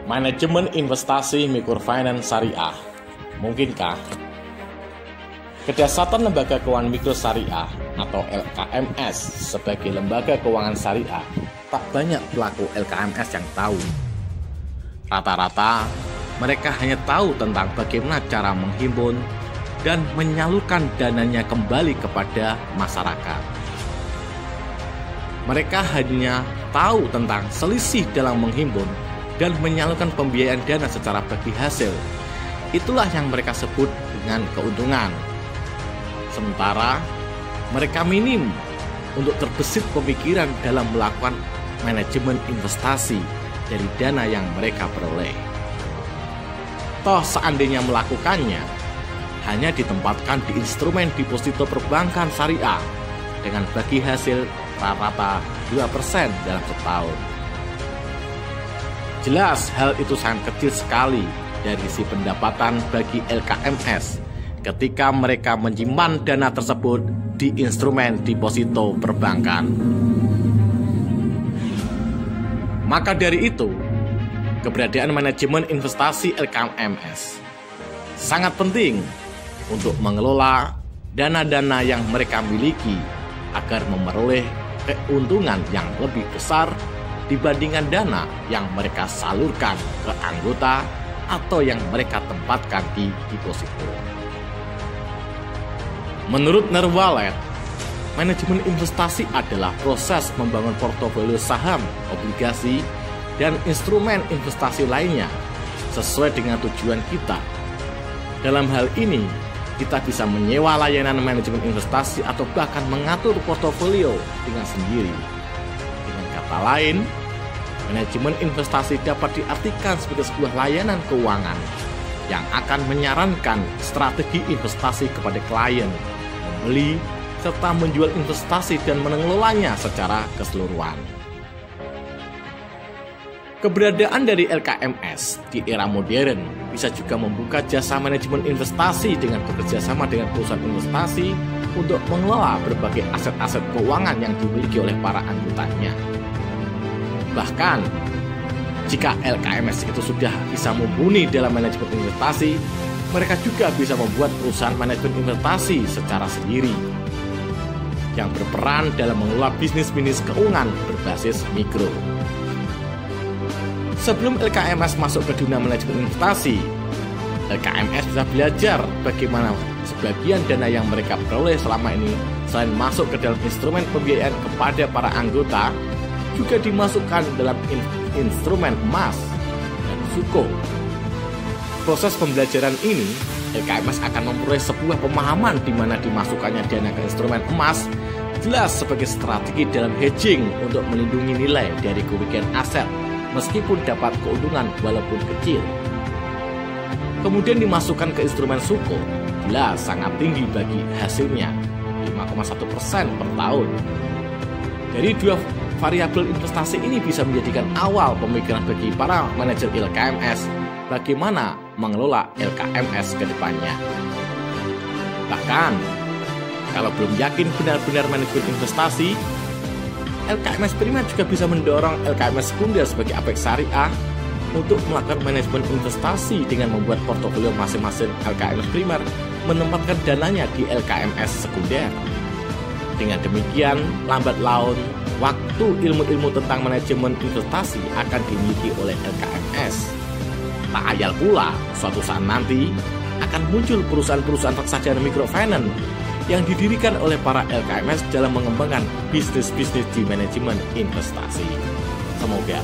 Manajemen investasi microfinance syariah. Mungkinkah? Kedasatan Lembaga Keuangan Mikro Syariah atau LKMS sebagai lembaga keuangan syariah, tak banyak pelaku LKMS yang tahu. Rata-rata mereka hanya tahu tentang bagaimana cara menghimpun dan menyalurkan dananya kembali kepada masyarakat. Mereka hanya tahu tentang selisih dalam menghimpun dan menyalurkan pembiayaan dana secara bagi hasil. Itulah yang mereka sebut dengan keuntungan. Sementara mereka minim untuk terbesit pemikiran dalam melakukan manajemen investasi dari dana yang mereka peroleh. Toh seandainya melakukannya, hanya ditempatkan di instrumen deposito perbankan syariah dengan bagi hasil rata-rata 2% dalam setahun. Jelas hal itu sangat kecil sekali dari sisi pendapatan bagi LKMS ketika mereka menyimpan dana tersebut di instrumen deposito perbankan. Maka dari itu, keberadaan manajemen investasi LKMS sangat penting untuk mengelola dana-dana yang mereka miliki agar memperoleh keuntungan yang lebih besar dibandingkan dana yang mereka salurkan ke anggota atau yang mereka tempatkan di deposito. Menurut Nerwalet, manajemen investasi adalah proses membangun portofolio saham, obligasi, dan instrumen investasi lainnya sesuai dengan tujuan kita. Dalam hal ini, kita bisa menyewa layanan manajemen investasi atau bahkan mengatur portofolio dengan sendiri. Dengan kata lain, manajemen investasi dapat diartikan sebagai sebuah layanan keuangan yang akan menyarankan strategi investasi kepada klien, membeli, serta menjual investasi dan mengelolanya secara keseluruhan. Keberadaan dari LKMS di era modern bisa juga membuka jasa manajemen investasi dengan bekerja sama dengan perusahaan investasi untuk mengelola berbagai aset-aset keuangan yang dimiliki oleh para anggotanya. Bahkan, jika LKMS itu sudah bisa mumpuni dalam manajemen investasi, mereka juga bisa membuat perusahaan manajemen investasi secara sendiri yang berperan dalam mengelola bisnis keuangan berbasis mikro. Sebelum LKMS masuk ke dunia manajemen investasi, LKMS bisa belajar bagaimana sebagian dana yang mereka peroleh selama ini selain masuk ke dalam instrumen pembiayaan kepada para anggota, juga dimasukkan dalam instrumen emas dan suko. Proses pembelajaran ini, LKMS akan memperoleh sebuah pemahaman di mana dimasukkannya dana ke instrumen emas jelas sebagai strategi dalam hedging untuk melindungi nilai dari kerugian aset meskipun dapat keuntungan walaupun kecil. Kemudian dimasukkan ke instrumen suko, jelas sangat tinggi bagi hasilnya, 5,1% per tahun. Dari dua variabel investasi ini bisa menjadikan awal pemikiran bagi para manajer LKMS bagaimana mengelola LKMS ke depannya. Bahkan, kalau belum yakin benar-benar manajemen investasi, LKMS primer juga bisa mendorong LKMS sekunder sebagai Apex Syariah untuk melakukan manajemen investasi dengan membuat portofolio masing-masing LKMS primer menempatkan dananya di LKMS sekunder. Dengan demikian, lambat laun, waktu ilmu-ilmu tentang manajemen investasi akan dimiliki oleh LKMS. Tak ayal pula, suatu saat nanti akan muncul perusahaan-perusahaan reksadana microfinance yang didirikan oleh para LKMS dalam mengembangkan bisnis-bisnis di manajemen investasi. Semoga